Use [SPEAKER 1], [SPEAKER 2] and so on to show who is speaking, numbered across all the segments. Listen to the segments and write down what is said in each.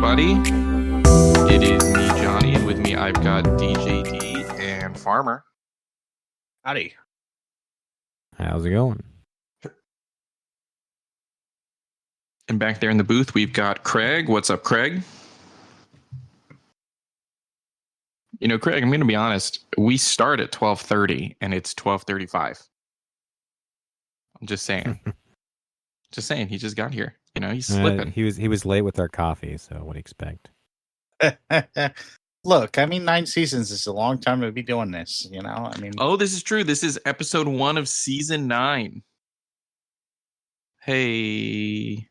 [SPEAKER 1] everybody. It is me, Johnny, and with me I've got DJD and Farmer.
[SPEAKER 2] Howdy.
[SPEAKER 3] How's it going?
[SPEAKER 1] And back there in the booth we've got Craig. What's up, Craig? You know, Craig, I'm going to be honest. We start at 12:30 and it's 12:35. I'm just saying. Just saying, he just got here. You know, he's slipping.
[SPEAKER 3] He was late with our coffee, so what do you expect?
[SPEAKER 2] Look, I mean, 9 seasons is a long time to be doing this, you know? I mean,
[SPEAKER 1] Oh, this is true. This is episode 1 of season 9. Hey.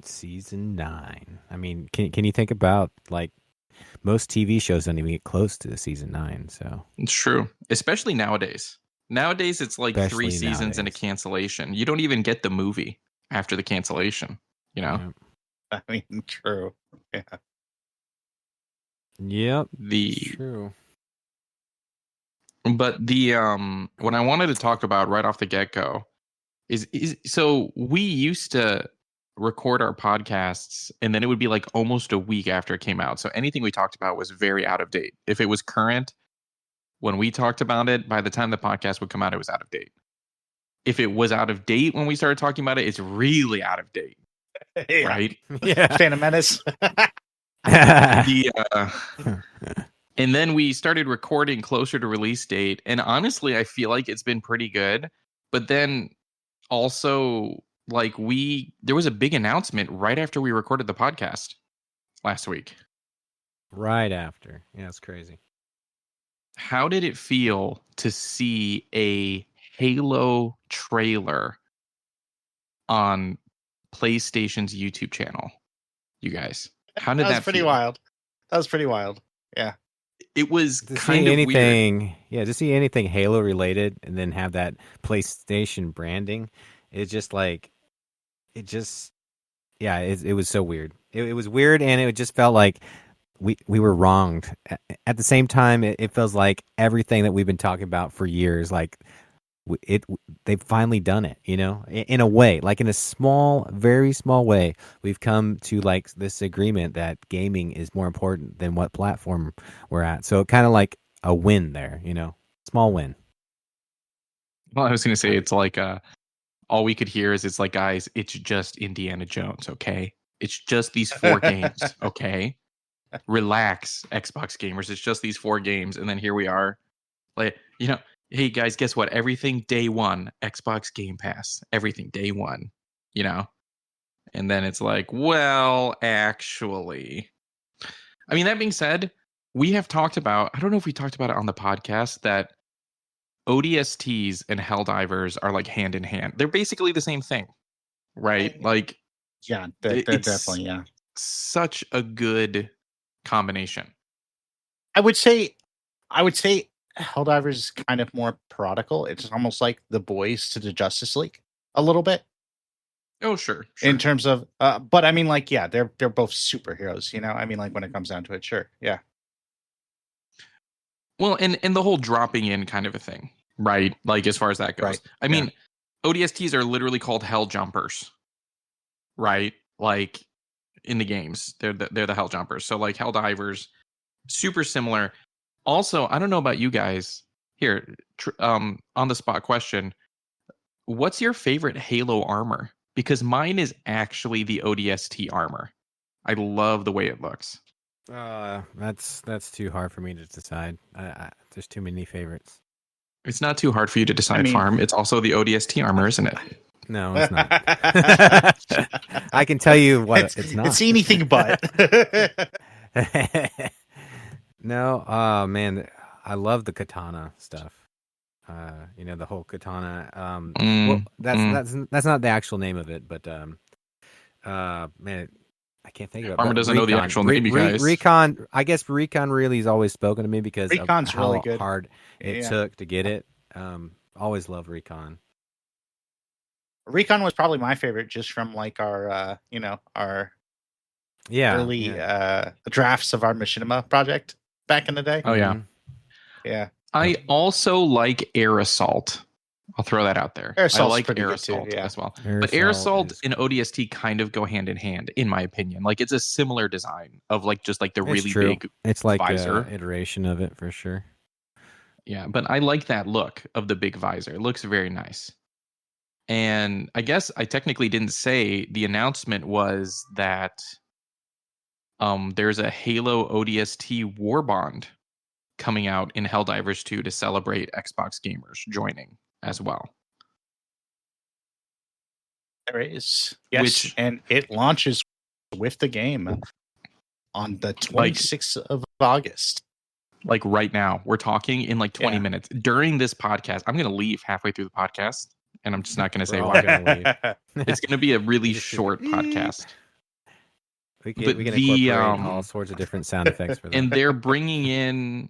[SPEAKER 3] Season 9. I mean, can you think about, like, most TV shows don't even get close to the season 9, so.
[SPEAKER 1] It's true. Especially nowadays. Nowadays, it's like
[SPEAKER 3] Especially
[SPEAKER 1] 3 seasons and a cancellation. You don't even get the movie after the cancellation, you know?
[SPEAKER 2] I mean, true. Yeah.
[SPEAKER 3] Yep.
[SPEAKER 1] True. But the what I wanted to talk about right off the get-go is so we used to record our podcasts and then it would be like almost a week after it came out. So anything we talked about was very out of date. If it was current when we talked about it, by the time the podcast would come out, it was out of date. If it was out of date when we started talking about it, it's really out of date.
[SPEAKER 2] Yeah.
[SPEAKER 1] Right?
[SPEAKER 3] Yeah.
[SPEAKER 2] Phantom Menace.
[SPEAKER 1] And then we started recording closer to release date. And honestly, I feel like it's been pretty good. But then also, like, there was a big announcement right after we recorded the podcast last week.
[SPEAKER 3] Right after. Yeah, it's crazy.
[SPEAKER 1] How did it feel to see a Halo trailer on PlayStation's YouTube channel? You guys, how did that
[SPEAKER 2] was pretty
[SPEAKER 1] feel?
[SPEAKER 2] wild. That was pretty wild. Yeah.
[SPEAKER 1] It was
[SPEAKER 3] To
[SPEAKER 1] kind
[SPEAKER 3] see
[SPEAKER 1] of
[SPEAKER 3] anything,
[SPEAKER 1] weird.
[SPEAKER 3] Yeah, to see anything Halo related and then have that PlayStation branding, it's just like, it was so weird. It was weird, and it just felt like we were wronged. At the same time, it feels like everything that we've been talking about for years, like they've finally done it, you know, in a way, like in a small, very small way, we've come to like this agreement that gaming is more important than what platform we're at. So kind of like a win there, you know, small win.
[SPEAKER 1] Well, I was going to say, it's like all we could hear is, it's like, guys, it's just Indiana Jones, okay? It's just these 4 games, okay? Relax, Xbox gamers. It's just these 4 games, and then here we are, like, you know. Hey guys, guess what? Everything day 1, Xbox Game Pass. Everything day 1, you know? And then it's like, well, actually. I mean, that being said, we have talked about, I don't know if we talked about it on the podcast, that ODSTs and Helldivers are like hand in hand. They're basically the same thing, right? Like,
[SPEAKER 2] Yeah, they're definitely, yeah.
[SPEAKER 1] Such a good combination.
[SPEAKER 2] I would say Helldivers is kind of more parodical. It's almost like The Boys to the Justice League a little bit.
[SPEAKER 1] Oh, sure.
[SPEAKER 2] In terms of, but I mean, like, yeah, they're both superheroes, you know? I mean, like, when it comes down to it, sure, yeah.
[SPEAKER 1] Well, and the whole dropping in kind of a thing, right? Like, as far as that goes.
[SPEAKER 2] Right.
[SPEAKER 1] I mean, ODSTs are literally called Hell Jumpers, right? Like, in the games, they're the Hell Jumpers. So, like, Helldivers, super similar. Also, I don't know about you guys. Here, on the spot question: what's your favorite Halo armor? Because mine is actually the ODST armor. I love the way it looks.
[SPEAKER 3] That's too hard for me to decide. There's too many favorites.
[SPEAKER 1] It's not too hard for you to decide, Farm. It's also the ODST armor, isn't it?
[SPEAKER 3] No, it's not. I can tell you what it's not.
[SPEAKER 2] It's anything but.
[SPEAKER 3] No, oh man, I love the katana stuff. You know, the whole katana. Well, that's not the actual name of it, but man, I can't think of it.
[SPEAKER 1] Farmer doesn't know the actual name, you guys.
[SPEAKER 3] Recon. I guess Recon really has always spoken to me because
[SPEAKER 2] Recon's
[SPEAKER 3] of how
[SPEAKER 2] really good.
[SPEAKER 3] hard it took to get it. Always loved Recon.
[SPEAKER 2] Recon was probably my favorite, just from like our early drafts of our Machinima project back in the day.
[SPEAKER 1] Oh yeah,
[SPEAKER 2] yeah.
[SPEAKER 1] I also like Air Assault. I'll throw that out there.
[SPEAKER 2] Aerosol's
[SPEAKER 1] I like
[SPEAKER 2] pretty good too,
[SPEAKER 1] Aerosol
[SPEAKER 2] yeah.
[SPEAKER 1] as well. But Aerosol
[SPEAKER 3] is
[SPEAKER 1] and
[SPEAKER 3] cool.
[SPEAKER 1] ODST kind of go hand in hand, in my opinion. Like it's a similar design of like just like the
[SPEAKER 3] It's
[SPEAKER 1] really
[SPEAKER 3] true.
[SPEAKER 1] big
[SPEAKER 3] It's like
[SPEAKER 1] visor.
[SPEAKER 3] an iteration of it for sure.
[SPEAKER 1] Yeah, but I like that look of the big visor. It looks very nice. And I guess I technically didn't say the announcement was that there's a Halo ODST Warbond coming out in Helldivers 2 to celebrate Xbox gamers joining as well.
[SPEAKER 2] There is. Yes,
[SPEAKER 1] Which,
[SPEAKER 2] and it launches with the game on the 26th of August.
[SPEAKER 1] Like right now, we're talking in like 20
[SPEAKER 2] Yeah.
[SPEAKER 1] minutes. During this podcast, I'm going to leave halfway through the podcast, and I'm just not going to say
[SPEAKER 3] We're all
[SPEAKER 1] why.
[SPEAKER 3] gonna leave.
[SPEAKER 1] It's going to be a really
[SPEAKER 3] We just do
[SPEAKER 1] short
[SPEAKER 3] the-
[SPEAKER 1] podcast.
[SPEAKER 3] We
[SPEAKER 1] But
[SPEAKER 3] can
[SPEAKER 1] the,
[SPEAKER 3] incorporate all sorts of different sound effects for that.
[SPEAKER 1] And they're bringing in,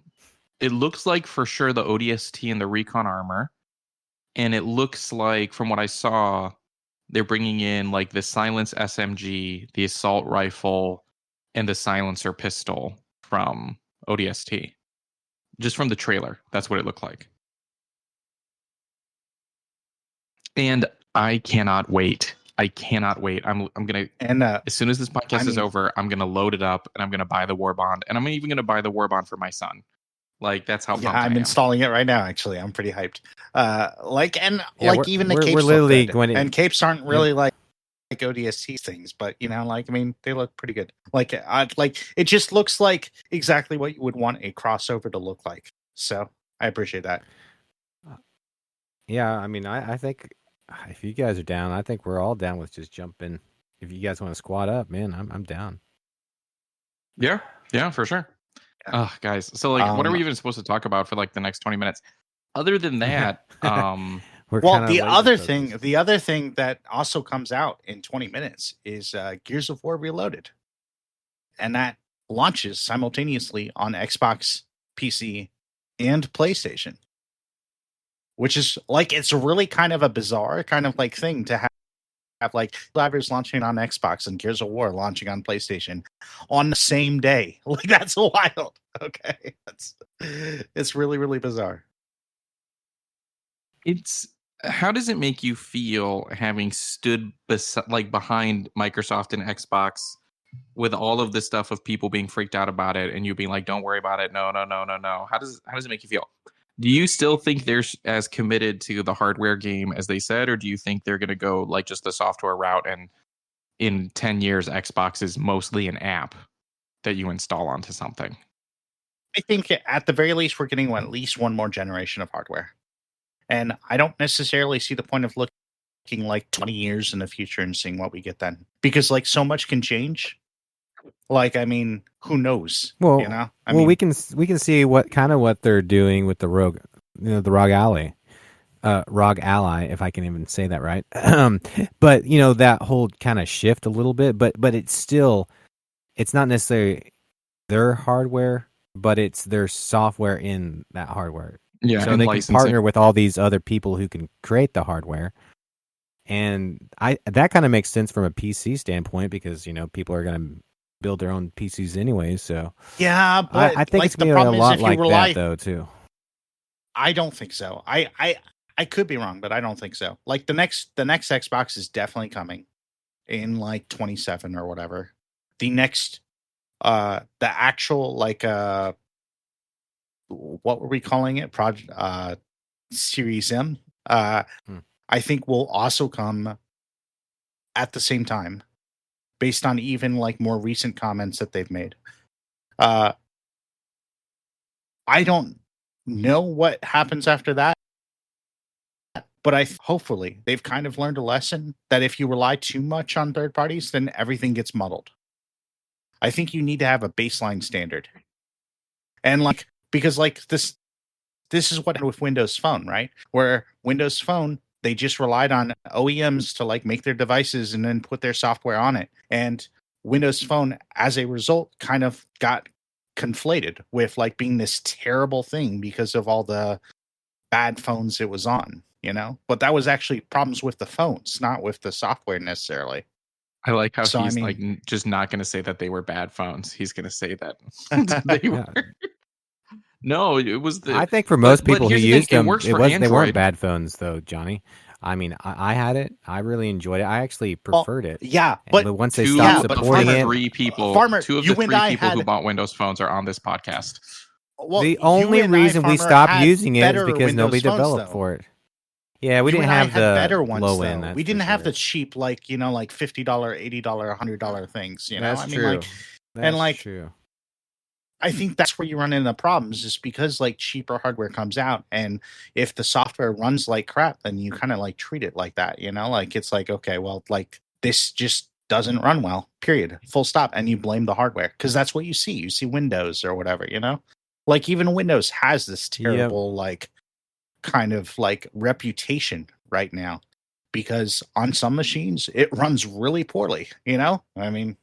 [SPEAKER 1] it looks like for sure the ODST and the Recon armor. And it looks like, from what I saw, they're bringing in like the Silence SMG, the assault rifle, and the silencer pistol from ODST. Just from the trailer, that's what it looked like. And I cannot wait. I cannot wait. I'm gonna,
[SPEAKER 2] And
[SPEAKER 1] as soon as this podcast is over, I'm gonna load it up and I'm gonna buy the Warbond, and I'm even gonna buy the Warbond for my son. Like that's how pumped I
[SPEAKER 2] I'm
[SPEAKER 1] am.
[SPEAKER 2] installing it right now. Actually, I'm pretty hyped. Even the
[SPEAKER 3] we're
[SPEAKER 2] capes
[SPEAKER 3] literally
[SPEAKER 2] look good.
[SPEAKER 3] going to-
[SPEAKER 2] and capes aren't really like ODST things, but I mean, they look pretty good. It just looks like exactly what you would want a crossover to look like. So I appreciate that.
[SPEAKER 3] Yeah, I mean, I think if you guys are down, I think we're all down with just jumping. If you guys want to squat up, man, I'm down.
[SPEAKER 1] Yeah, for sure. Oh, guys. So like what are we even supposed to talk about for like the next 20 minutes? Other than that,
[SPEAKER 2] the other thing that also comes out in 20 minutes is Gears of War Reloaded. And that launches simultaneously on Xbox, PC, and PlayStation. Which is like, it's really kind of a bizarre kind of like thing to have like Helldivers launching on Xbox and Gears of War launching on PlayStation on the same day. Like that's wild. Okay, it's really, really bizarre.
[SPEAKER 1] It's, how does it make you feel having stood behind Microsoft and Xbox with all of this stuff of people being freaked out about it and you being like, don't worry about it, no. How does it make you feel? Do you still think they're as committed to the hardware game as they said, or do you think they're going to go like just the software route, and in 10 years Xbox is mostly an app that you install onto something?
[SPEAKER 2] I think at the very least we're getting at least one more generation of hardware. And I don't necessarily see the point of looking like 20 years in the future and seeing what we get then. Because like so much can change. Like, I mean, who knows?
[SPEAKER 3] Well, we can see what they're doing with the Rogue, the ROG Ally, if I can even say that right. But that whole kind of shift a little bit, but it's not necessarily their hardware, but it's their software in that hardware.
[SPEAKER 1] Yeah,
[SPEAKER 3] so they can partner with all these other people who can create the hardware. And that kind of makes sense from a PC standpoint because people are going to build their own PCs anyway. So
[SPEAKER 2] yeah, but
[SPEAKER 3] I think it's going to be a lot like that though too.
[SPEAKER 2] I don't think so. I could be wrong, but I don't think so. Like the next Xbox is definitely coming in like 27 or whatever. The next the actual like what were we calling it? Project Series M. I think will also come at the same time, based on even like more recent comments that they've made. I don't know what happens after that, but hopefully they've kind of learned a lesson that if you rely too much on third parties, then everything gets muddled. I think you need to have a baseline standard. And like, because like this is what happened with Windows Phone, right? Where Windows Phone, they just relied on OEMs to like make their devices and then put their software on it. And Windows Phone, as a result, kind of got conflated with like being this terrible thing because of all the bad phones it was on, But that was actually problems with the phones, not with the software necessarily.
[SPEAKER 1] I like how he's like just not going to say that they were bad phones. He's going to say that they were. No, it was the.
[SPEAKER 3] I think for most
[SPEAKER 1] but
[SPEAKER 3] people who
[SPEAKER 1] here's the thing,
[SPEAKER 3] used them,
[SPEAKER 1] works
[SPEAKER 3] it
[SPEAKER 1] for
[SPEAKER 3] was they weren't
[SPEAKER 1] Android.
[SPEAKER 3] bad phones though, Johnny. I mean, I had it. I really enjoyed it. I actually
[SPEAKER 2] Well,
[SPEAKER 3] preferred it.
[SPEAKER 2] yeah,
[SPEAKER 3] But
[SPEAKER 2] but
[SPEAKER 3] once they
[SPEAKER 1] Two
[SPEAKER 3] stopped
[SPEAKER 1] of the
[SPEAKER 3] supporting it,
[SPEAKER 1] three people,
[SPEAKER 2] Farmer,
[SPEAKER 1] two of
[SPEAKER 2] you
[SPEAKER 1] the
[SPEAKER 2] and
[SPEAKER 1] three
[SPEAKER 2] I
[SPEAKER 1] people who
[SPEAKER 2] had
[SPEAKER 1] bought Windows phones are on this podcast.
[SPEAKER 2] well,
[SPEAKER 3] the
[SPEAKER 2] you
[SPEAKER 3] only
[SPEAKER 2] and I,
[SPEAKER 3] reason we
[SPEAKER 2] Farmer,
[SPEAKER 3] stopped
[SPEAKER 2] had
[SPEAKER 3] using it is
[SPEAKER 2] better
[SPEAKER 3] because nobody
[SPEAKER 2] Windows phones,
[SPEAKER 3] developed
[SPEAKER 2] though.
[SPEAKER 3] for it. Yeah, we
[SPEAKER 2] You
[SPEAKER 3] didn't
[SPEAKER 2] and I
[SPEAKER 3] have
[SPEAKER 2] had
[SPEAKER 3] the
[SPEAKER 2] better ones
[SPEAKER 3] low
[SPEAKER 2] though.
[SPEAKER 3] end. That's
[SPEAKER 2] We didn't
[SPEAKER 3] for
[SPEAKER 2] have
[SPEAKER 3] sure.
[SPEAKER 2] the cheap, like like $50, $80, $100 things.
[SPEAKER 3] That's
[SPEAKER 2] I mean,
[SPEAKER 3] true.
[SPEAKER 2] and
[SPEAKER 3] That's
[SPEAKER 2] like
[SPEAKER 3] true.
[SPEAKER 2] I think that's where you run into problems, is because like cheaper hardware comes out, and if the software runs like crap, then you kind of like treat it like that. Like it's like, okay, well, like this just doesn't run well. Period. Full stop. And you blame the hardware, because that's what you see. You see Windows or whatever. Like even Windows has this terrible like kind of like reputation right now, because on some machines it runs really poorly. I mean.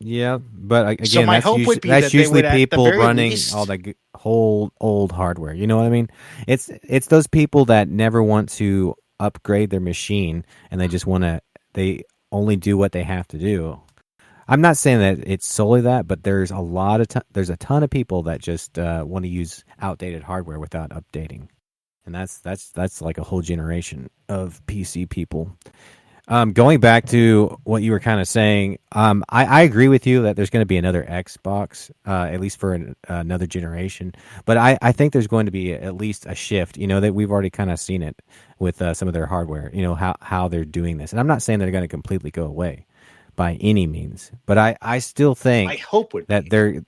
[SPEAKER 3] Yeah, but again,
[SPEAKER 2] So my hope would be
[SPEAKER 3] that's
[SPEAKER 2] that they
[SPEAKER 3] usually
[SPEAKER 2] would, at the
[SPEAKER 3] people
[SPEAKER 2] very
[SPEAKER 3] running
[SPEAKER 2] least,
[SPEAKER 3] all the whole old hardware. You know what I mean? It's those people that never want to upgrade their machine, and they only do what they have to do. I'm not saying that it's solely that, but there's there's a ton of people that just want to use outdated hardware without updating, and that's like a whole generation of PC people. Going back to what you were kind of saying, I agree with you that there's going to be another Xbox, at least for another generation. But I think there's going to be at least a shift. That we've already kind of seen it with some of their hardware. How they're doing this, and I'm not saying they're going to completely go away by any means. But I still think
[SPEAKER 2] I hope would
[SPEAKER 3] that
[SPEAKER 2] be.
[SPEAKER 3] they're.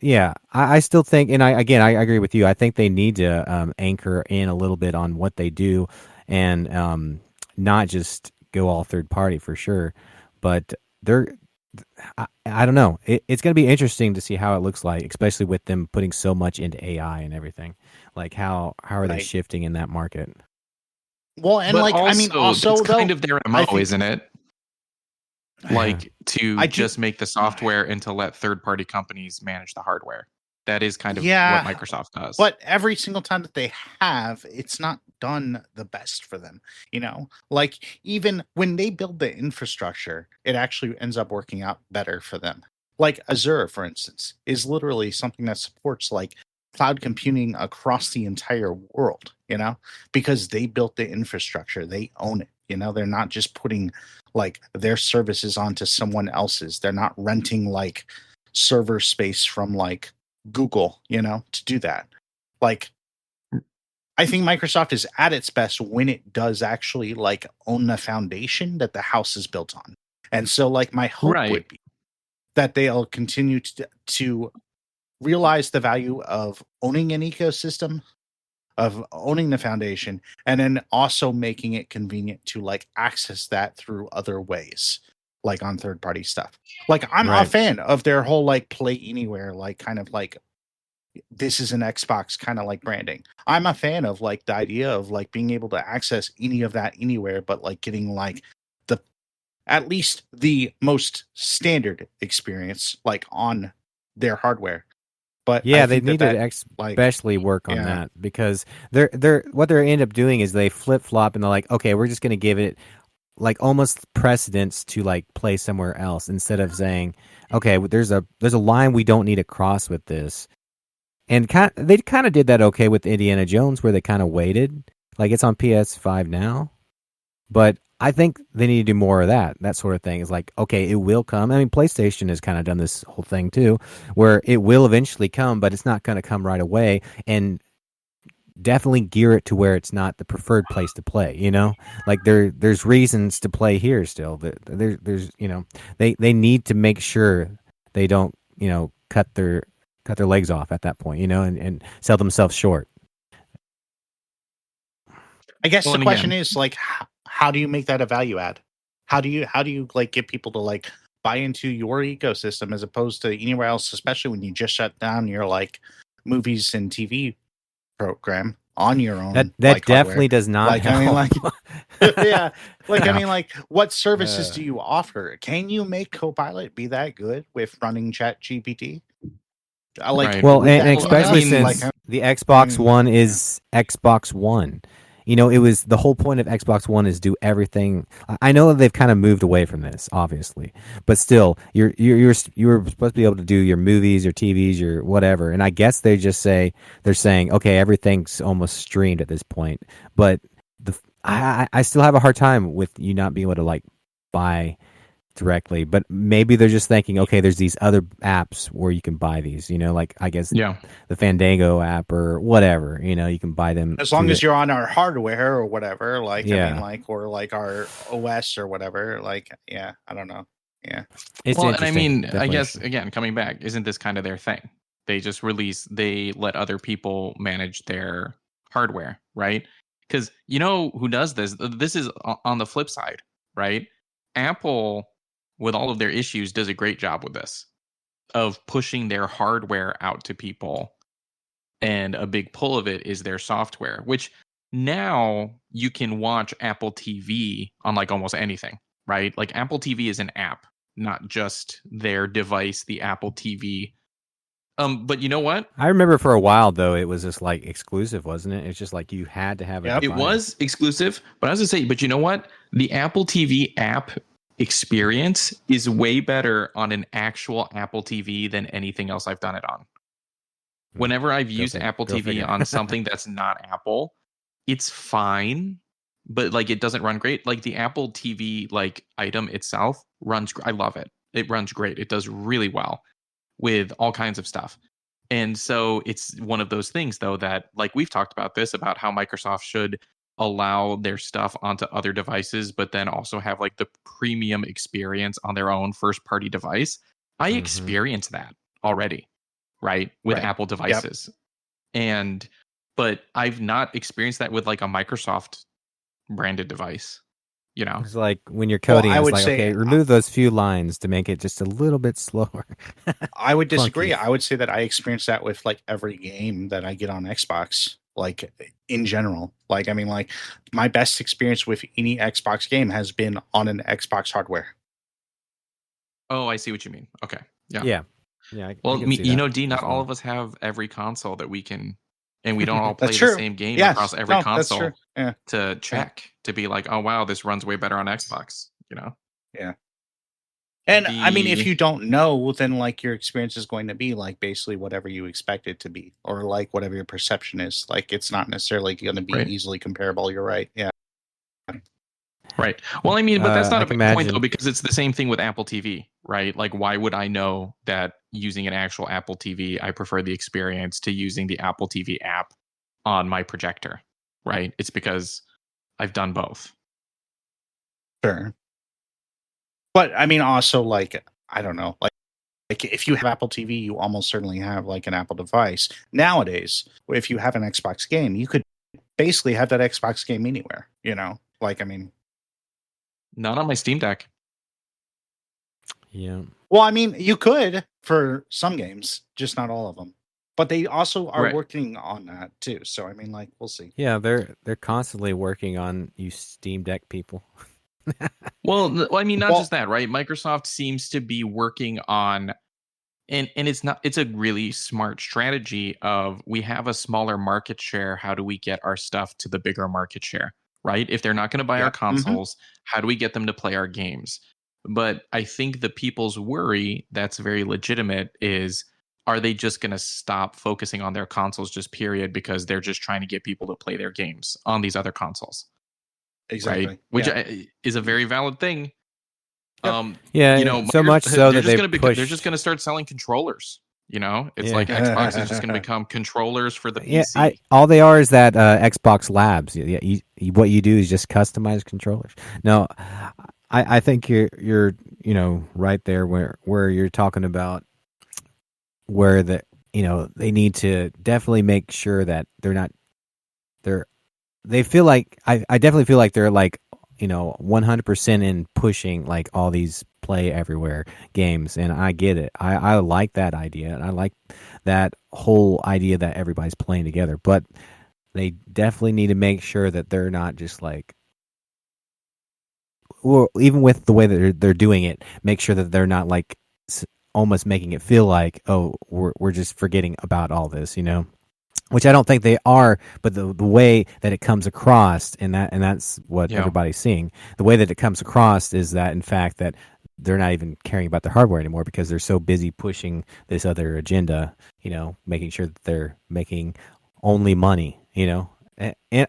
[SPEAKER 3] Yeah, I still think, and I agree with you. I think they need to anchor in a little bit on what they do, and not just go all third party for sure. But I don't know. It's going to be interesting to see how it looks like, especially with them putting so much into AI and everything. Like how are they
[SPEAKER 2] Right.
[SPEAKER 3] shifting in that market?
[SPEAKER 2] Well, and
[SPEAKER 1] But
[SPEAKER 2] like I mean, also
[SPEAKER 1] it's
[SPEAKER 2] though,
[SPEAKER 1] kind of their MO, isn't it? Like to
[SPEAKER 2] I think-
[SPEAKER 1] just make the software and to let third-party companies manage the hardware. That is kind of
[SPEAKER 2] Yeah,
[SPEAKER 1] what Microsoft does.
[SPEAKER 2] but every single time that they have, it's not done the best for them. Like even when they build the infrastructure, it actually ends up working out better for them. Like Azure, for instance, is literally something that supports like cloud computing across the entire world, because they built the infrastructure, they own it. They're not just putting like their services onto someone else's. They're not renting like server space from like Google, to do that. Like, I think Microsoft is at its best when it does actually like own the foundation that the house is built on. And so like my hope would be that they'll continue to realize the value of owning an ecosystem, of owning the foundation, and then also making it convenient to like access that through other ways, like on third party stuff. Like I'm a fan of their whole like play anywhere, like kind of like this is an Xbox kind of like branding. I'm a fan of like the idea of like being able to access any of that anywhere, but like getting like at least the most standard experience like on their hardware. But
[SPEAKER 3] yeah,
[SPEAKER 2] I
[SPEAKER 3] they
[SPEAKER 2] think
[SPEAKER 3] need to especially work on that, because they're what they end up doing is they flip flop and they're like, okay, we're just going to give it like almost precedence to like play somewhere else, instead of saying, okay, there's a line we don't need to cross with this. And they kind of did that okay with Indiana Jones, where they kind of waited. Like it's on PS5 now, but I think they need to do more of that sort of thing. Is like, okay, it will come. I mean, PlayStation has kind of done this whole thing too, where it will eventually come, but it's not going to come right away. And definitely gear it to where it's not the preferred place to play. Like there's reasons to play here still. There's they need to make sure they don't cut their legs off at that point, and sell themselves short.
[SPEAKER 2] I guess the question is like, how do you make that a value add? How do you like get people to like buy into your ecosystem as opposed to anywhere else, especially when you just shut down your like movies and TV program on your own?
[SPEAKER 3] That
[SPEAKER 2] like,
[SPEAKER 3] definitely
[SPEAKER 2] hardware.
[SPEAKER 3] does not
[SPEAKER 2] like
[SPEAKER 3] help.
[SPEAKER 2] I mean like yeah, like
[SPEAKER 3] No.
[SPEAKER 2] I mean like what services do you offer? Can you make Copilot be that good with running Chat GPT?
[SPEAKER 3] Well, and especially since the Xbox One is Xbox One, it was the whole point of Xbox One is do everything. I know they've kind of moved away from this, obviously, but still, you're supposed to be able to do your movies, your TVs, your whatever. And I guess they're saying, okay, everything's almost streamed at this point. But I still have a hard time with you not being able to like buy directly, but maybe they're just thinking, okay, there's these other apps where you can buy these, like I guess the Fandango app or whatever, you can buy them
[SPEAKER 2] as long as you're on our hardware or whatever, like
[SPEAKER 3] Yeah.
[SPEAKER 2] I mean, like or like our OS or whatever, like I don't know. Yeah.
[SPEAKER 3] It's
[SPEAKER 1] Well, and I
[SPEAKER 3] interesting,
[SPEAKER 1] mean, I
[SPEAKER 3] definitely
[SPEAKER 1] guess
[SPEAKER 3] interesting.
[SPEAKER 1] again, coming back, isn't this kind of their thing? They just they let other people manage their hardware, right? Because you know who does this? This is on the flip side, right? Apple, with all of their issues, does a great job with this of pushing their hardware out to people. And a big pull of it is their software, which now you can watch Apple TV on like almost anything, right? Like Apple TV is an app, not just their device, the Apple TV. But you know what?
[SPEAKER 3] I remember for a while though, it was just like exclusive, wasn't it? It's just like you had to have a
[SPEAKER 2] Yep.
[SPEAKER 1] It
[SPEAKER 3] device.
[SPEAKER 1] was exclusive, but I was gonna say, but you know what? The Apple TV app experience is way better on an actual Apple TV than anything else I've done it on. Whenever I've used Apple
[SPEAKER 3] go
[SPEAKER 1] TV
[SPEAKER 3] figure.
[SPEAKER 1] on something that's not Apple, it's fine, but like it doesn't run great. Like the Apple TV like item itself runs. I love it. It runs great. It does really well with all kinds of stuff. And so it's one of those things though that like we've talked about this about how Microsoft should allow their stuff onto other devices, but then also have like the premium experience on their own first party device. I
[SPEAKER 3] Mhm.
[SPEAKER 1] experienced that already, right? With
[SPEAKER 2] Right.
[SPEAKER 1] Apple devices. But I've not experienced that with like a Microsoft branded device,
[SPEAKER 3] It's like when you're coding,
[SPEAKER 2] I
[SPEAKER 3] it's
[SPEAKER 2] would
[SPEAKER 3] like,
[SPEAKER 2] say-
[SPEAKER 3] okay, remove those few lines to make it just a little bit slower.
[SPEAKER 2] I would disagree.
[SPEAKER 3] Clunky.
[SPEAKER 2] I would say that I experience that with like every game that I get on Xbox, like in general. Like, I mean, like my best experience with any Xbox game has been on an Xbox hardware.
[SPEAKER 1] Oh, I see what you mean. Okay. Yeah.
[SPEAKER 3] Yeah. I
[SPEAKER 1] Well,
[SPEAKER 3] can see
[SPEAKER 1] you
[SPEAKER 3] that.
[SPEAKER 1] know, D, not
[SPEAKER 3] That's
[SPEAKER 1] all
[SPEAKER 3] fine.
[SPEAKER 1] of us have every console that we can, and we don't all play
[SPEAKER 2] That's
[SPEAKER 1] the
[SPEAKER 2] true.
[SPEAKER 1] same game
[SPEAKER 2] Yes.
[SPEAKER 1] across every
[SPEAKER 2] No, that's
[SPEAKER 1] console
[SPEAKER 2] true. Yeah.
[SPEAKER 1] to check to be like, oh wow, this runs way better on Xbox.
[SPEAKER 2] And I mean, if
[SPEAKER 1] The-
[SPEAKER 2] you don't know, then like your experience is going to be like basically whatever you expect it to be, or like whatever your perception is. Like it's not necessarily going to be
[SPEAKER 1] Right.
[SPEAKER 2] easily comparable. You're right. Yeah.
[SPEAKER 1] Right. Well, I mean, but that's not
[SPEAKER 3] I
[SPEAKER 1] a
[SPEAKER 3] can
[SPEAKER 1] big point though,
[SPEAKER 3] imagine-
[SPEAKER 1] because it's the same thing with Apple TV, right? Like, why would I know that using an actual Apple TV, I prefer the experience to using the Apple TV app on my projector, right? It's because I've done both.
[SPEAKER 2] Sure. But I mean, also like I don't know, like if you have Apple TV, you almost certainly have like an Apple device. Nowadays, if you have an Xbox game, you could basically have that Xbox game anywhere. Like I mean,
[SPEAKER 1] Not on my Steam Deck.
[SPEAKER 3] Yeah.
[SPEAKER 2] well, I mean, you could for some games, just not all of them. But they also are
[SPEAKER 1] Right.
[SPEAKER 2] working on that too. So I mean, like we'll see.
[SPEAKER 3] Yeah, they're constantly working on you Steam Deck people.
[SPEAKER 1] Well, I mean, not
[SPEAKER 2] Well-
[SPEAKER 1] just that, right? Microsoft seems to be working on, and it's a really smart strategy of we have a smaller market share. How do we get our stuff to the bigger market share, right? If they're not going to buy our
[SPEAKER 2] Yep. Mhm.
[SPEAKER 1] consoles, how do we get them to play our games? But I think the people's worry that's very legitimate is, are they just going to stop focusing on their consoles just period because they're just trying to get people to play their games on these other consoles?
[SPEAKER 2] Exactly.
[SPEAKER 1] Right? Which
[SPEAKER 2] Yeah.
[SPEAKER 1] is a very valid thing.
[SPEAKER 2] Yep.
[SPEAKER 3] Yeah, so much so that
[SPEAKER 1] they're
[SPEAKER 3] they
[SPEAKER 1] just going to start selling controllers. It's
[SPEAKER 3] Yeah.
[SPEAKER 1] like Xbox is just going to become controllers for the PC.
[SPEAKER 3] Yeah, all they are is that Xbox Labs. Yeah, what you do is just customize controllers. No, I think you're right there where you're talking about where they need to definitely make sure that they feel like I definitely feel like they're like 100% in pushing like all these play everywhere games, and I get it. I like that idea, and I like that whole idea that everybody's playing together, but they definitely need to make sure that they're not just like, well, even with the way that they're doing it, make sure that they're not like almost making it feel like, oh, we're just forgetting about all this, which I don't think they are, but the way that it comes across, and that's what everybody's seeing. The way that it comes across is that, in fact, that they're not even caring about the hardware anymore because they're so busy pushing this other agenda, making sure that they're making only money, and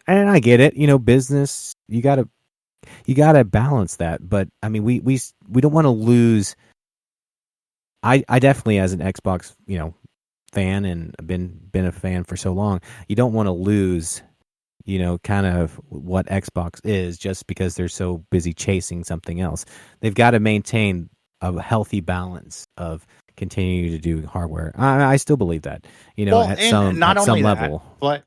[SPEAKER 3] I get it, business, you gotta balance that. But I mean, we don't want to lose. I definitely, as an Xbox, fan, and been a fan for so long, you don't want to lose, kind of what Xbox is just because they're so busy chasing something else. They've got to maintain a healthy balance of continuing to do hardware. I still believe that, at some level.
[SPEAKER 2] But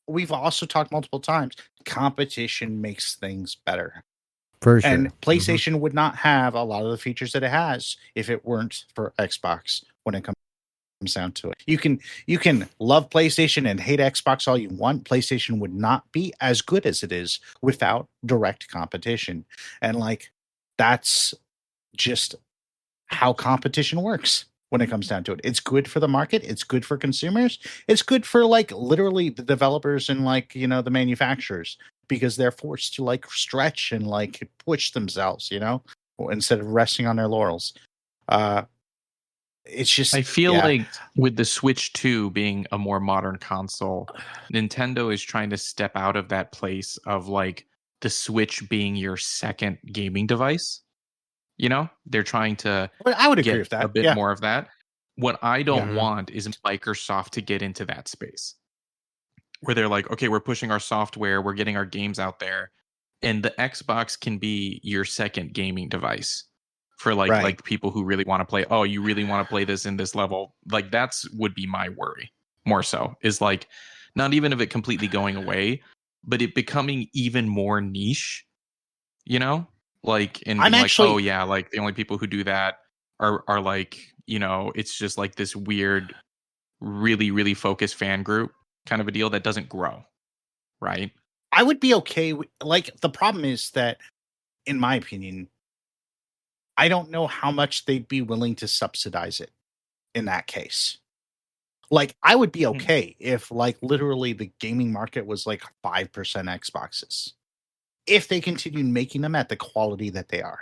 [SPEAKER 2] we've also talked multiple times, competition makes things better.
[SPEAKER 3] For sure.
[SPEAKER 2] And PlayStation would not have a lot of the features that it has if it weren't for Xbox when it comes down to it. You can love PlayStation and hate Xbox all you want. PlayStation would not be as good as it is without direct competition. And that's just how competition works when it comes down to it. It's good for the market, it's good for consumers, it's good for literally the developers and the manufacturers, because they're forced to stretch and push themselves, instead of resting on their laurels. It's just,
[SPEAKER 1] I feel like with the Switch 2 being a more modern console, Nintendo is trying to step out of that place of the Switch being your second gaming device. They're trying to
[SPEAKER 2] I would agree with that.
[SPEAKER 1] A bit more of that. What I don't want is Microsoft to get into that space where they're like, okay, we're pushing our software, we're getting our games out there, and the Xbox can be your second gaming device for like people who really want to play. Oh, you really want to play this in this level? That's would be my worry more so, is not even of it completely going away, but it becoming even more niche, and
[SPEAKER 2] I'm actually,
[SPEAKER 1] oh yeah, the only people who do that are it's just this weird, really, really focused fan group kind of a deal that doesn't grow, right?
[SPEAKER 2] I would be okay with, the problem is that, in my opinion, I don't know how much they'd be willing to subsidize it in that case. I would be okay if literally the gaming market was 5% Xboxes, if they continued making them at the quality that they are.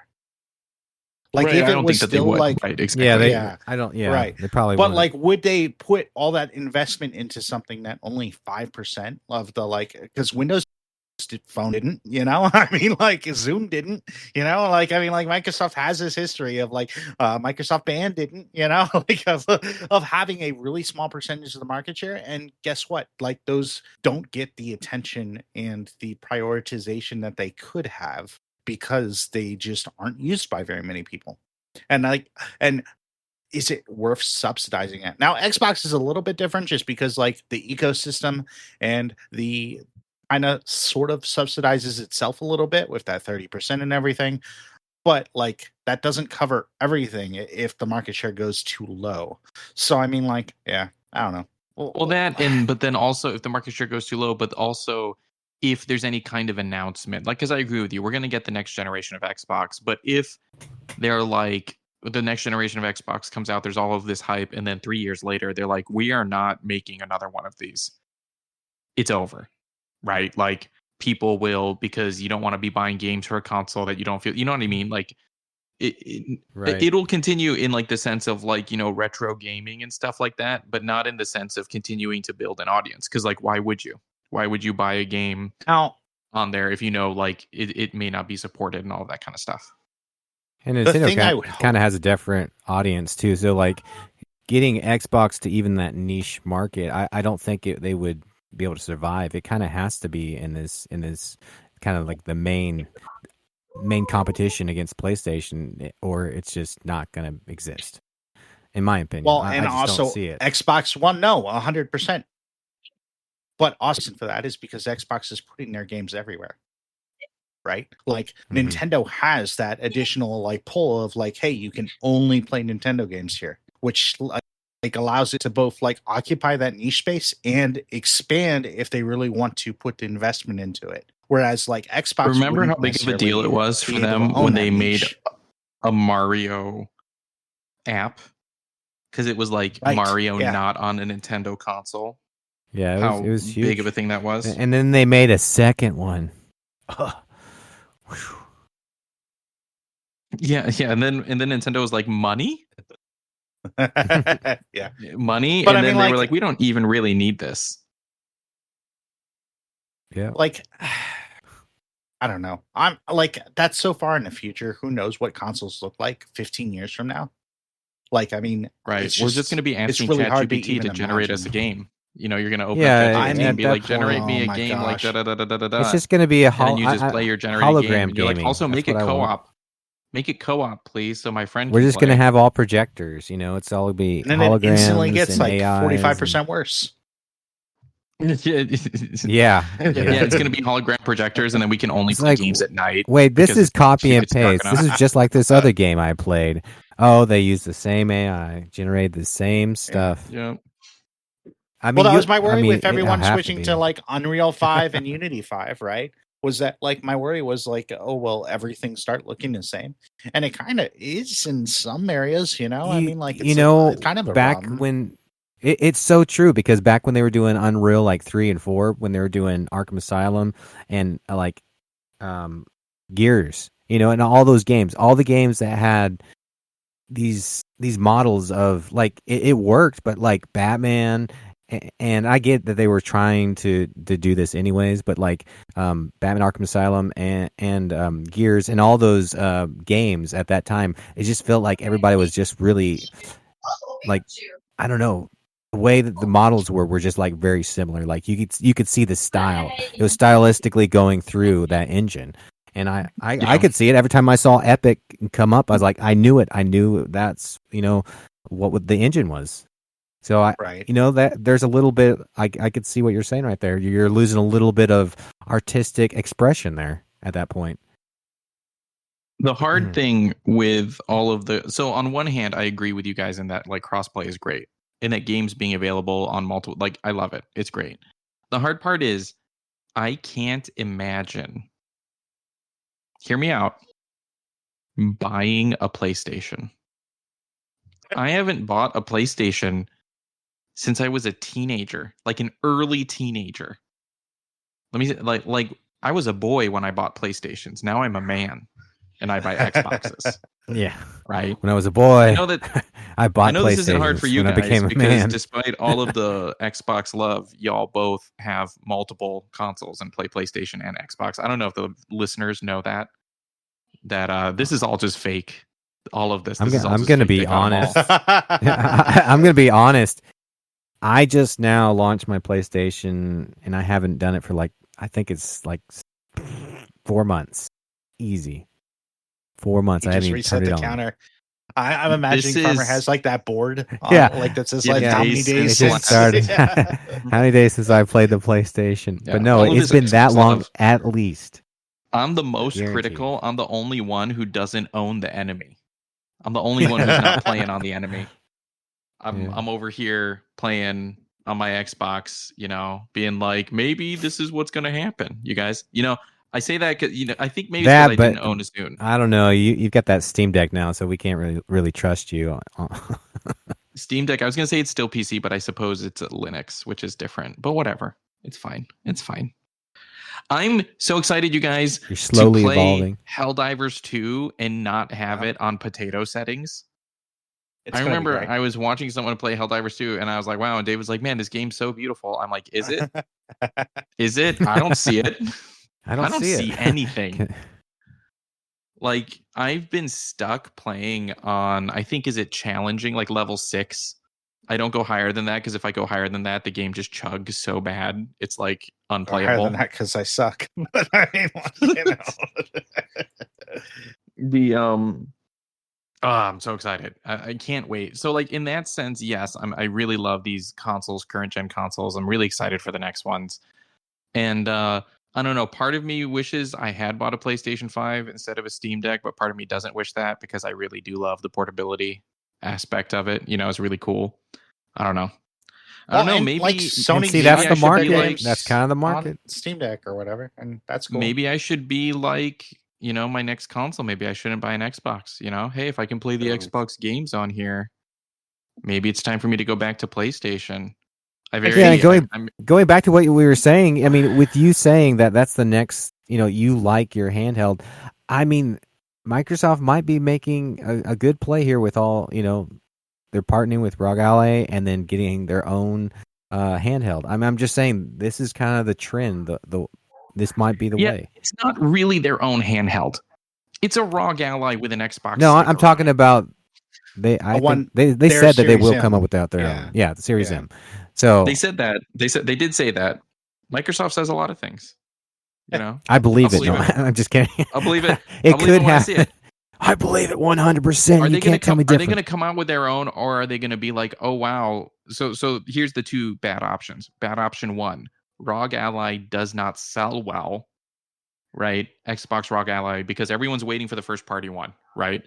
[SPEAKER 2] If it was still
[SPEAKER 1] right, exactly.
[SPEAKER 3] Right. They probably
[SPEAKER 2] but
[SPEAKER 3] wouldn't.
[SPEAKER 2] would they put all that investment into something that only 5% of the because Windows Phone didn't, I mean, Zoom didn't, Microsoft has this history of Microsoft Band didn't, of having a really small percentage of the market share. And guess what? Those don't get the attention and the prioritization that they could have, because they just aren't used by very many people. And is it worth subsidizing it? Now, Xbox is a little bit different just because the ecosystem and the kind of sort of subsidizes itself a little bit with that 30% and everything. But that doesn't cover everything if the market share goes too low. So I mean, I don't know.
[SPEAKER 1] Well, but then also if the market share goes too low, but also if there's any kind of announcement, because I agree with you, we're going to get the next generation of Xbox, but if they're the next generation of Xbox comes out, there's all of this hype, and then 3 years later, they're like, we are not making another one of these. It's over, right? People will, because you don't want to be buying games for a console that you don't feel, you know what I mean? It'll continue in the sense of retro gaming and stuff like that, but not in the sense of continuing to build an audience. Because why would you buy a game on there if it may not be supported and all of that kind of stuff?
[SPEAKER 3] And Nintendo kind of has a different audience too. So getting Xbox to even that niche market, I don't think they would be able to survive. It kind of has to be in this kind of the main competition against PlayStation, or it's just not going to exist, in my opinion.
[SPEAKER 2] Well,
[SPEAKER 3] I
[SPEAKER 2] and
[SPEAKER 3] just
[SPEAKER 2] also
[SPEAKER 3] don't see it.
[SPEAKER 2] Xbox One, no, 100%. But also for that is because Xbox is putting their games everywhere. Right? Nintendo has that additional pull of hey, you can only play Nintendo games here, which allows it to both occupy that niche space and expand if they really want to put the investment into it. Whereas Xbox,
[SPEAKER 1] remember how big of a deal it was for them when they made a Mario app, because it was Mario not on a Nintendo console.
[SPEAKER 3] Yeah,
[SPEAKER 1] how
[SPEAKER 3] it was huge.
[SPEAKER 1] big of a thing that was.
[SPEAKER 3] And then they made a second one.
[SPEAKER 1] Yeah, and then Nintendo was like, money,
[SPEAKER 2] Yeah.
[SPEAKER 1] money,
[SPEAKER 2] But
[SPEAKER 1] and
[SPEAKER 2] I
[SPEAKER 1] then
[SPEAKER 2] mean,
[SPEAKER 1] they
[SPEAKER 2] like-
[SPEAKER 1] were like, we don't even really need this.
[SPEAKER 3] Yeah.
[SPEAKER 2] Like, I don't know. I'm like, that's so far in the future. Who knows what consoles look like 15 years from now? Like, I mean,
[SPEAKER 1] Right.
[SPEAKER 2] it's
[SPEAKER 1] We're just going to be
[SPEAKER 2] it's
[SPEAKER 1] asking
[SPEAKER 2] really hard to
[SPEAKER 1] ChatGPT
[SPEAKER 2] even
[SPEAKER 1] to generate us a
[SPEAKER 2] imagine.
[SPEAKER 1] game. You know, you're going to open
[SPEAKER 3] Yeah,
[SPEAKER 1] up
[SPEAKER 2] I'm
[SPEAKER 1] ChatGPT and
[SPEAKER 3] at
[SPEAKER 1] be
[SPEAKER 3] that
[SPEAKER 1] like, generate me
[SPEAKER 2] point-
[SPEAKER 1] a
[SPEAKER 2] oh my
[SPEAKER 1] game like
[SPEAKER 2] gosh.
[SPEAKER 1] da da da da da da.
[SPEAKER 3] It's just going to be a
[SPEAKER 1] And then you just play your generated
[SPEAKER 3] hologram
[SPEAKER 1] game. And you're like,
[SPEAKER 3] gaming.
[SPEAKER 1] also
[SPEAKER 3] That's
[SPEAKER 1] make it
[SPEAKER 3] what I want.
[SPEAKER 1] co-op. Make it co-op, please, so my friend
[SPEAKER 3] We're
[SPEAKER 1] can
[SPEAKER 3] just going
[SPEAKER 1] play.
[SPEAKER 3] to have all projectors. You know, it's all be
[SPEAKER 2] And then it instantly
[SPEAKER 3] holograms
[SPEAKER 2] gets
[SPEAKER 3] and
[SPEAKER 2] like
[SPEAKER 3] AIs
[SPEAKER 2] 45% worse.
[SPEAKER 1] Yeah,
[SPEAKER 3] Yeah.
[SPEAKER 1] it's going to be hologram projectors, and then we can only
[SPEAKER 3] It's
[SPEAKER 1] play
[SPEAKER 3] like,
[SPEAKER 1] games at night.
[SPEAKER 3] Wait, this
[SPEAKER 1] because
[SPEAKER 3] is copy and
[SPEAKER 1] it's dark
[SPEAKER 3] paste. This
[SPEAKER 1] enough.
[SPEAKER 3] is just like this other game I played. Oh, they use the same AI, generate the same stuff.
[SPEAKER 1] Yeah.
[SPEAKER 3] I mean,
[SPEAKER 2] Well, that
[SPEAKER 3] you-
[SPEAKER 2] was my worry
[SPEAKER 3] I mean,
[SPEAKER 2] with
[SPEAKER 3] it'll
[SPEAKER 2] everyone
[SPEAKER 3] have
[SPEAKER 2] switching
[SPEAKER 3] be.
[SPEAKER 2] to like Unreal 5 and Unity 5, right? Was that like my worry was like, oh, well, everything start looking the same. And it kind of is in some areas, you know? I mean, like, it's kind of a
[SPEAKER 3] back
[SPEAKER 2] ROM.
[SPEAKER 3] when it's so true because back when they were doing Unreal like 3 and 4, when they were doing Arkham Asylum and Gears, you know, and all those games, all the games that had these models of like it worked, but like Batman. And I get that they were trying to do this anyways, but like Batman Arkham Asylum and Gears and all those games at that time, it just felt like everybody was just really like, I don't know, the way that the models were just like very similar. Like you could see the style. It was stylistically going through that engine. And I could see it every time I saw Epic come up. I was like, I knew it. I knew that's, you know, what the engine was. So
[SPEAKER 2] Right.
[SPEAKER 3] you know, that there's a little bit. I could see what you're saying right there. You're losing a little bit of artistic expression there at that point.
[SPEAKER 1] The hard thing with all of so on one hand, I agree with you guys in that like crossplay is great, and that games being available on multiple, like I love it. It's great. The hard part is I can't imagine. Hear me out. Buying a PlayStation. I haven't bought a PlayStation since I was a teenager, like an early teenager. Let me say, like I was a boy when I bought PlayStations. Now I'm a man, and I buy Xboxes.
[SPEAKER 3] Yeah.
[SPEAKER 1] Right.
[SPEAKER 3] When I was a boy,
[SPEAKER 1] I know that
[SPEAKER 3] I bought
[SPEAKER 1] I know this isn't hard for you
[SPEAKER 3] when
[SPEAKER 1] guys
[SPEAKER 3] I became a
[SPEAKER 1] because
[SPEAKER 3] man.
[SPEAKER 1] despite all of the Xbox love, y'all both have multiple consoles and play PlayStation and Xbox. I don't know if the listeners know that this is all just fake. All of this.
[SPEAKER 3] I'm
[SPEAKER 1] is all just
[SPEAKER 3] going to
[SPEAKER 1] fake.
[SPEAKER 3] be
[SPEAKER 1] They got 'em all.
[SPEAKER 3] honest. I'm going to be honest. I just now launched my PlayStation, and I haven't done it for like, I think it's like 4 months. Easy. 4 months. I haven't even turned it on.
[SPEAKER 2] Counter. I'm imagining Farmer has like that board.
[SPEAKER 3] Yeah.
[SPEAKER 2] Like that says
[SPEAKER 1] Yeah,
[SPEAKER 2] like how many
[SPEAKER 1] days
[SPEAKER 2] days
[SPEAKER 3] It
[SPEAKER 1] since
[SPEAKER 3] just started.
[SPEAKER 2] Yeah.
[SPEAKER 3] How many days since I played the PlayStation?
[SPEAKER 1] Yeah.
[SPEAKER 3] But no,
[SPEAKER 1] All of
[SPEAKER 3] it's
[SPEAKER 1] his
[SPEAKER 3] been that
[SPEAKER 1] Xbox
[SPEAKER 3] long
[SPEAKER 1] love.
[SPEAKER 3] at least.
[SPEAKER 1] I'm the most
[SPEAKER 3] Guaranteed.
[SPEAKER 1] critical. I'm the only one who doesn't own the enemy. I'm the only one who's not playing on the enemy. I'm over here playing on my Xbox, you know, being like, maybe this is what's going to happen. You guys, you know, I say that because, you know, I think maybe
[SPEAKER 3] That,
[SPEAKER 1] because I
[SPEAKER 3] but-
[SPEAKER 1] didn't own a Zune.
[SPEAKER 3] I don't know. You've got that Steam Deck now, so we can't really trust you.
[SPEAKER 1] Steam Deck, I was going to say it's still PC, but I suppose it's a Linux, which is different. But whatever. It's fine. It's fine. I'm so excited, you guys,
[SPEAKER 3] You're slowly
[SPEAKER 1] to play
[SPEAKER 3] evolving.
[SPEAKER 1] Helldivers 2 and not have it on potato settings.
[SPEAKER 2] It's
[SPEAKER 1] I
[SPEAKER 2] gonna be
[SPEAKER 1] remember
[SPEAKER 2] great.
[SPEAKER 1] I was watching someone play Helldivers 2, and I was like, wow. And Dave was like, man, this game's so beautiful. I'm like, is it? Is it? I don't see it.
[SPEAKER 3] I don't see it.
[SPEAKER 1] Anything. Like, I've been stuck playing on, I think, is it challenging, like level 6? I don't go higher than that because if I go higher than that, the game just chugs so bad. It's like
[SPEAKER 2] Or higher
[SPEAKER 1] unplayable.
[SPEAKER 2] than that because I suck. But I mean, you know.
[SPEAKER 1] I'm so excited. I can't wait. So like in that sense, yes, I really love these consoles, current gen consoles. I'm really excited for the next ones. And I don't know, part of me wishes I had bought a PlayStation 5 instead of a Steam Deck, but part of me doesn't wish that because I really do love the portability aspect of it. You know, it's really cool. I don't know. I don't know,
[SPEAKER 2] and,
[SPEAKER 1] maybe
[SPEAKER 2] like Sony
[SPEAKER 3] And see,
[SPEAKER 2] gave
[SPEAKER 3] that's
[SPEAKER 1] maybe
[SPEAKER 3] the
[SPEAKER 1] I should be
[SPEAKER 3] market.
[SPEAKER 1] like-
[SPEAKER 3] That's kind of the
[SPEAKER 2] on
[SPEAKER 3] market.
[SPEAKER 2] Steam Deck or whatever, and that's cool.
[SPEAKER 1] Maybe I should be like, you know, my next console. Maybe I shouldn't buy an Xbox. You know, hey, if I can play the
[SPEAKER 2] True.
[SPEAKER 1] Xbox games on here, maybe it's time for me to go back to PlayStation.
[SPEAKER 3] Going back to what we were saying, I mean, with you saying that that's the next, you like your handheld. I mean, Microsoft might be making a good play here with all, they're partnering with ROG Ally and then getting their own handheld. I'm just saying this is kind of the trend. This might be the way.
[SPEAKER 1] It's not really their own handheld. It's a ROG Ally with an Xbox.
[SPEAKER 3] No, I'm talking about they said that they will come up with their own. Yeah, the Series M. So
[SPEAKER 1] they said that. They did say that. Microsoft says a lot of things.
[SPEAKER 3] I believe it. No, I'm just kidding.
[SPEAKER 1] I'll believe it.
[SPEAKER 3] It could happen. I believe it 100%. You can't tell me different.
[SPEAKER 1] Are they going to come out with their own, or are they going to be like, oh wow? So here's the two bad options. Bad option one: ROG Ally does not sell well, right? Xbox ROG Ally, because everyone's waiting for the first party one, right?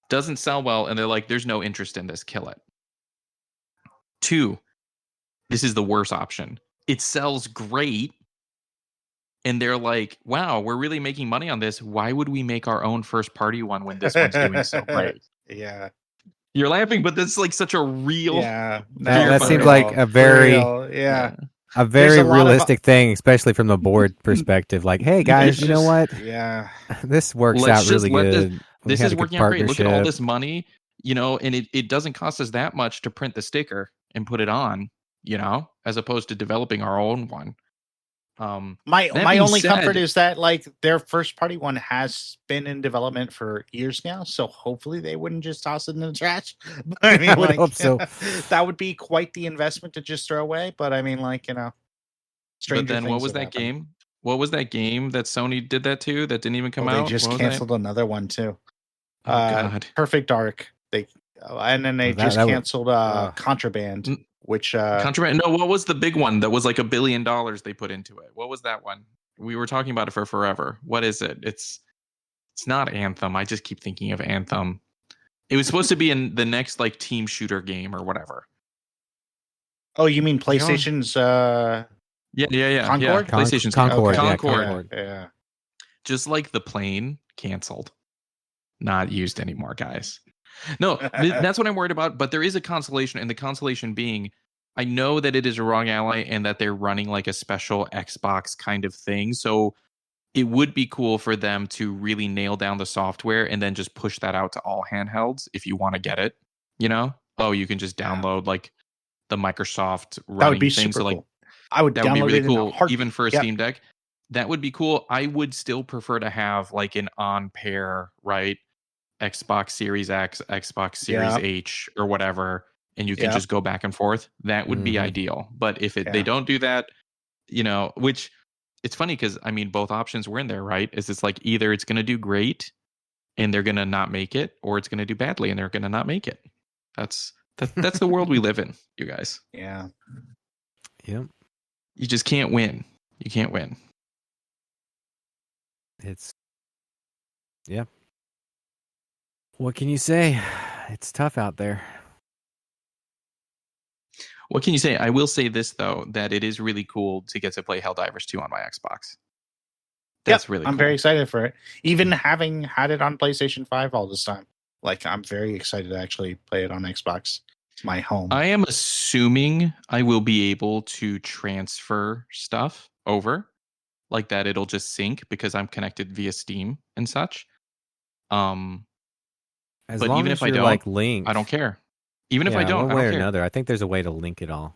[SPEAKER 1] Doesn't sell well, and they're like, there's no interest in this. Kill it. Two, this is the worst option. It sells great. And they're like, wow, we're really making money on this. Why would we make our own first party one when this one's doing so great?
[SPEAKER 2] Yeah.
[SPEAKER 1] You're laughing, but that's like such a real.
[SPEAKER 3] Yeah. That seems like a very realistic thing, especially from the board perspective. Like, hey guys, you know what?
[SPEAKER 2] Yeah.
[SPEAKER 3] This works out really good.
[SPEAKER 1] This is working out great. Look at all this money, and it doesn't cost us that much to print the sticker and put it on, as opposed to developing our own one.
[SPEAKER 2] My only comfort is that like their first party one has been in development for years now, so hopefully they wouldn't just toss it in the trash. But, I mean,
[SPEAKER 3] would hope so.
[SPEAKER 2] That would be quite the investment to just throw away. But I mean,
[SPEAKER 1] But then what was that game? What was that game that Sony did that to that didn't even come out?
[SPEAKER 2] They just canceled another one too.
[SPEAKER 1] Oh God!
[SPEAKER 2] Perfect Dark. And then they just canceled Contraband. Which
[SPEAKER 1] Contraband? No, what was the big one that was like $1 billion they put into it? What was that one? We were talking about it for forever. What is it? It's not Anthem. I just keep thinking of Anthem. It was supposed to be in the next like team shooter game or whatever.
[SPEAKER 2] Oh, you mean PlayStation's?
[SPEAKER 1] Yeah.
[SPEAKER 2] Concord?
[SPEAKER 1] PlayStation's
[SPEAKER 3] Concord.
[SPEAKER 2] Yeah.
[SPEAKER 1] Just like the plane, canceled, not used anymore, guys. No, that's what I'm worried about. But there is a consolation, and the consolation being, I know that it is a ROG Ally and that they're running like a special Xbox kind of thing. So it would be cool for them to really nail down the software and then just push that out to all handhelds if you want to get it. Oh, you can just download like the Microsoft running
[SPEAKER 2] that would be
[SPEAKER 1] thing.
[SPEAKER 2] Super
[SPEAKER 1] so like
[SPEAKER 2] cool. I would.
[SPEAKER 1] That would be really cool,
[SPEAKER 2] in
[SPEAKER 1] even for a Steam Deck. That would be cool. I would still prefer to have like an on pair, right? Xbox Series X, Xbox Series H, or whatever, and you can just go back and forth. That would be ideal. But if they don't do that, which it's funny because I mean both options were in there, right? It's like either it's going to do great and they're going to not make it, or it's going to do badly and they're going to not make it. That's the world we live in, you guys.
[SPEAKER 2] Yeah.
[SPEAKER 3] Yep.
[SPEAKER 1] You just can't win. You can't win.
[SPEAKER 3] Yeah. What can you say? It's tough out there.
[SPEAKER 1] What can you say? I will say this, though, that it is really cool to get to play Helldivers 2 on my Xbox. That's really cool.
[SPEAKER 2] I'm very excited for it. Even having had it on PlayStation 5 all this time. Like, I'm very excited to actually play it on Xbox. It's my home.
[SPEAKER 1] I am assuming I will be able to transfer stuff over. Like that it'll just sync because I'm connected via Steam and such.
[SPEAKER 3] But even if I don't, like linked,
[SPEAKER 1] I don't care. Even if I don't,
[SPEAKER 3] one way or another, I think there's a way to link it all.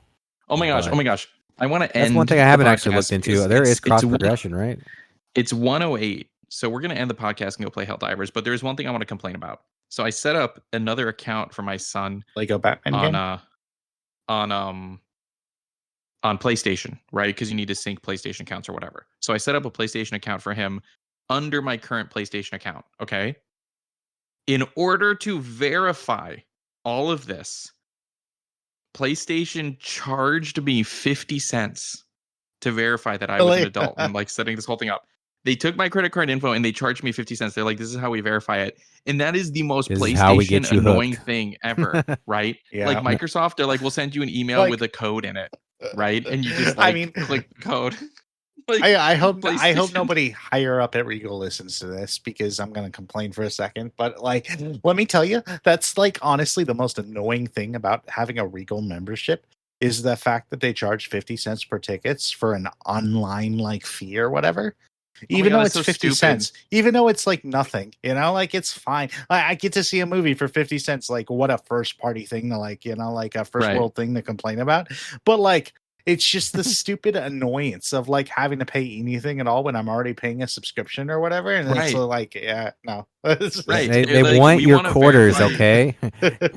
[SPEAKER 1] Oh my gosh! I want to end.
[SPEAKER 3] That's one thing I haven't actually looked into. There is cross progression, right?
[SPEAKER 1] It's 1:08, so we're going to end the podcast and go play Helldivers. But there's one thing I want to complain about. So I set up another account for my son.
[SPEAKER 2] Lego Batman
[SPEAKER 1] on PlayStation, right? Because you need to sync PlayStation accounts or whatever. So I set up a PlayStation account for him under my current PlayStation account. Okay. In order to verify all of this, PlayStation charged me 50 cents to verify that I was an adult and like setting this whole thing up. They took my credit card info and they charged me 50 cents. They're like, this is how we verify it. And that is the most PlayStation annoying thing ever, right?
[SPEAKER 2] Yeah.
[SPEAKER 1] Like Microsoft, they're like, we'll send you an email with a code in it, right? And you just click the code.
[SPEAKER 2] Like, I hope nobody higher up at Regal listens to this because I'm going to complain for a second. But like, let me tell you, that's like honestly the most annoying thing about having a Regal membership is the fact that they charge 50 cents per tickets for an online like fee or whatever. Even
[SPEAKER 1] God,
[SPEAKER 2] though
[SPEAKER 1] it's
[SPEAKER 2] it's
[SPEAKER 1] so
[SPEAKER 2] 50
[SPEAKER 1] stupid.
[SPEAKER 2] cents, even though it's like nothing, like it's fine. I get to see a movie for 50 cents. Like, what a first party thing to like a first
[SPEAKER 1] Right.
[SPEAKER 2] world thing to complain about. But like, it's just the stupid annoyance of like having to pay anything at all when I'm already paying a subscription or whatever. And it's
[SPEAKER 1] Right.
[SPEAKER 2] like, yeah, no.
[SPEAKER 1] Right.
[SPEAKER 3] They
[SPEAKER 1] Like,
[SPEAKER 3] want
[SPEAKER 1] we
[SPEAKER 3] your
[SPEAKER 1] wanna
[SPEAKER 3] quarters,
[SPEAKER 1] verify-
[SPEAKER 3] okay?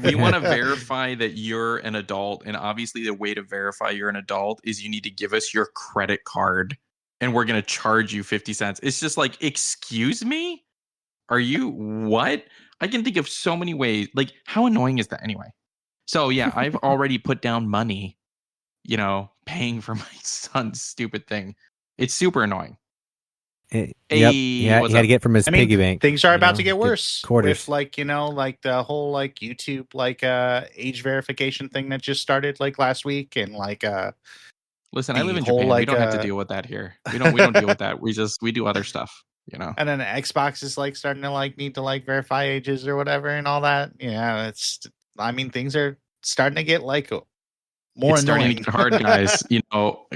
[SPEAKER 1] We want to verify that you're an adult, and obviously the way to verify you're an adult is you need to give us your credit card, and we're going to charge you 50 cents. It's just like, excuse me? Are you what? I can think of so many ways. Like, how annoying is that anyway? So yeah, I've already put down money, paying for my son's stupid thing. It's super annoying.
[SPEAKER 3] Yep.
[SPEAKER 1] Hey,
[SPEAKER 3] Yeah,
[SPEAKER 1] what's
[SPEAKER 3] he had to
[SPEAKER 1] up?
[SPEAKER 3] get from his piggy bank.
[SPEAKER 2] things are about to
[SPEAKER 3] get
[SPEAKER 2] get worse
[SPEAKER 3] quarters.
[SPEAKER 2] with like like the whole like YouTube like age verification thing that just started like last week, and like
[SPEAKER 1] Listen, I live in
[SPEAKER 2] whole,
[SPEAKER 1] Japan. We
[SPEAKER 2] like,
[SPEAKER 1] don't have to deal with that here. We don't deal with that. We do other stuff,
[SPEAKER 2] and then Xbox is like starting to like need to like verify ages or whatever and all that. Yeah, things are starting to get like more
[SPEAKER 1] It's starting
[SPEAKER 2] annoying.
[SPEAKER 1] to get hard, guys.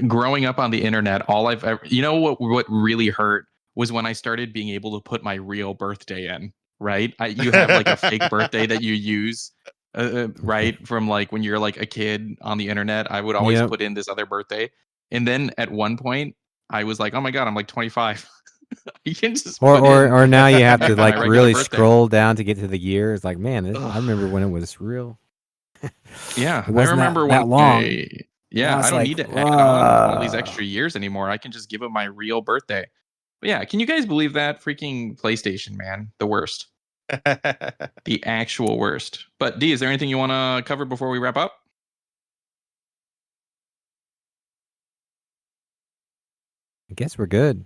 [SPEAKER 1] Growing up on the internet, all I've ever, what really hurt was when I started being able to put my real birthday in, right? You have like a fake birthday that you use, right? From like when you're like a kid on the internet, I would always put in this other birthday. And then at one point I was like, oh my God, I'm like 25. You can just
[SPEAKER 3] or now you have to like
[SPEAKER 1] regular
[SPEAKER 3] really
[SPEAKER 1] birthday.
[SPEAKER 3] scroll down to get to the year. It's like, man, I remember when it was real.
[SPEAKER 1] Yeah,
[SPEAKER 3] It wasn't
[SPEAKER 1] I remember
[SPEAKER 3] that
[SPEAKER 1] when
[SPEAKER 3] long.
[SPEAKER 1] yeah, I don't
[SPEAKER 3] like,
[SPEAKER 1] need to add on all these extra years anymore. I can just give it my real birthday. But yeah, can you guys believe that? Freaking PlayStation, man. The worst. The actual worst. But D, is there anything you want to cover before we wrap up?
[SPEAKER 3] I guess we're good.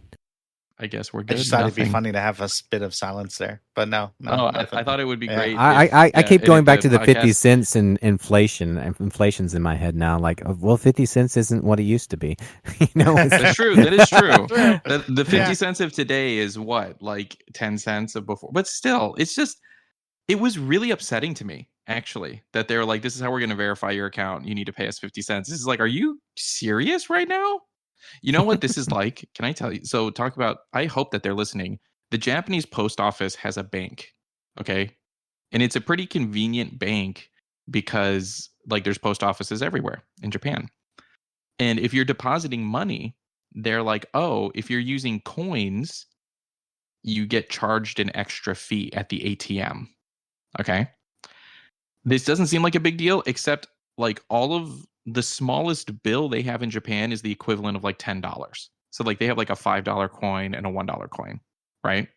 [SPEAKER 1] I guess we're
[SPEAKER 2] I
[SPEAKER 1] good.
[SPEAKER 2] just thought it'd be
[SPEAKER 1] Nothing.
[SPEAKER 2] funny to have a bit of silence there, but no.
[SPEAKER 1] I thought it would be great.
[SPEAKER 3] I keep going back to the 50
[SPEAKER 1] podcast-
[SPEAKER 3] cents and inflation. Inflation's in my head now. Like, well, 50 cents isn't what it used to be.
[SPEAKER 1] That's true. That is true.
[SPEAKER 2] Yeah.
[SPEAKER 1] The 50 cents of today is what, like 10 cents of before. But still, it was really upsetting to me, actually, that they were like, this is how we're going to verify your account. You need to pay us 50 cents. This is like, are you serious right now? You know what this is like? Can I tell you? So I hope that they're listening. The Japanese post office has a bank, okay? And it's a pretty convenient bank because like there's post offices everywhere in Japan. And if you're depositing money, they're like, oh, if you're using coins, you get charged an extra fee at the ATM. Okay? This doesn't seem like a big deal, except like all of the smallest bill they have in Japan is the equivalent of like $10. So like they have like a $5 coin and a $1 coin, right?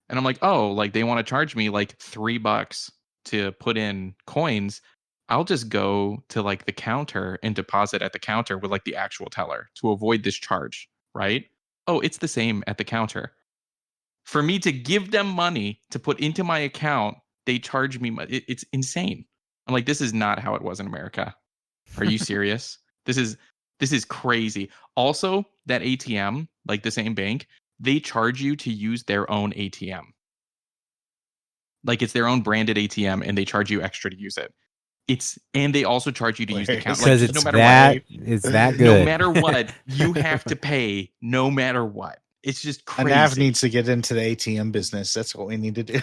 [SPEAKER 1] And I'm like, oh, like they want to charge me like $3 to put in coins. I'll just go to like the counter and deposit at the counter with like the actual teller to avoid this charge, right? Oh, it's the same at the counter. For me to give them money to put into my account, they charge me. It's insane. I'm like, this is not how it was in America. Are you serious? This is crazy. Also, that ATM, like the same bank, they charge you to use their own ATM. Like it's their own branded ATM, and they charge you extra to use it. And they also charge you to use the account.
[SPEAKER 3] Because
[SPEAKER 1] like,
[SPEAKER 3] it's
[SPEAKER 1] no matter
[SPEAKER 3] it's that good.
[SPEAKER 1] No matter what, you have to pay. No matter what, it's just crazy.
[SPEAKER 2] And Nav needs to get into the ATM business. That's what we need to do.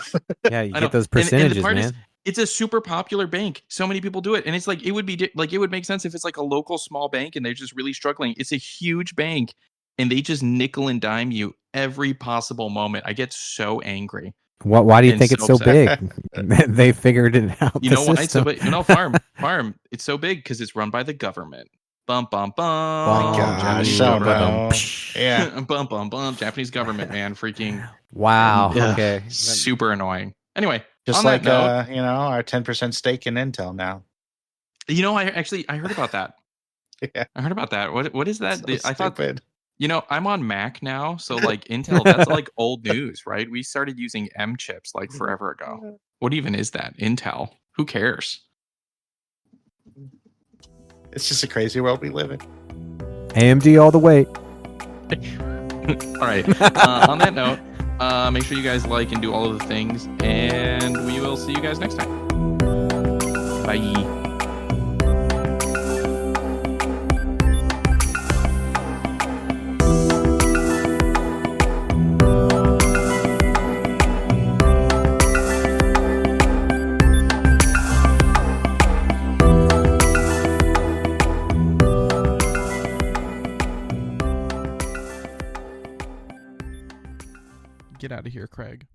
[SPEAKER 3] Yeah, you get those percentages,
[SPEAKER 1] and the part
[SPEAKER 3] man.
[SPEAKER 1] is, it's a super popular bank. So many people do it, and it's like it would make sense if it's like a local small bank and they're just really struggling. It's a huge bank, and they just nickel and dime you every possible moment. I get so angry.
[SPEAKER 3] Why do you think it's so big? They figured it out.
[SPEAKER 1] You know why it's so big? Farm. It's so big because it's run by the government. Bum bum bum.
[SPEAKER 2] Oh, gosh, yeah.
[SPEAKER 1] Bum bum bum. Japanese government, man, freaking.
[SPEAKER 3] Wow.
[SPEAKER 1] Yeah.
[SPEAKER 3] Okay.
[SPEAKER 1] Super annoying. Anyway,
[SPEAKER 2] just
[SPEAKER 1] on
[SPEAKER 2] like
[SPEAKER 1] that note,
[SPEAKER 2] our 10% stake in Intel now.
[SPEAKER 1] I heard about that.
[SPEAKER 2] Yeah.
[SPEAKER 1] I heard about that. What is that?
[SPEAKER 2] So
[SPEAKER 1] I thought.
[SPEAKER 2] stupid.
[SPEAKER 1] I'm on Mac now, so like Intel, that's like old news, right? We started using M chips like forever ago. What even is that? Intel? Who cares?
[SPEAKER 2] It's just a crazy world we live in.
[SPEAKER 3] AMD all the way.
[SPEAKER 1] All right. On that note, make sure you guys like and do all of the things, and we will see you guys next time. Bye.
[SPEAKER 4] get out of here, Craig.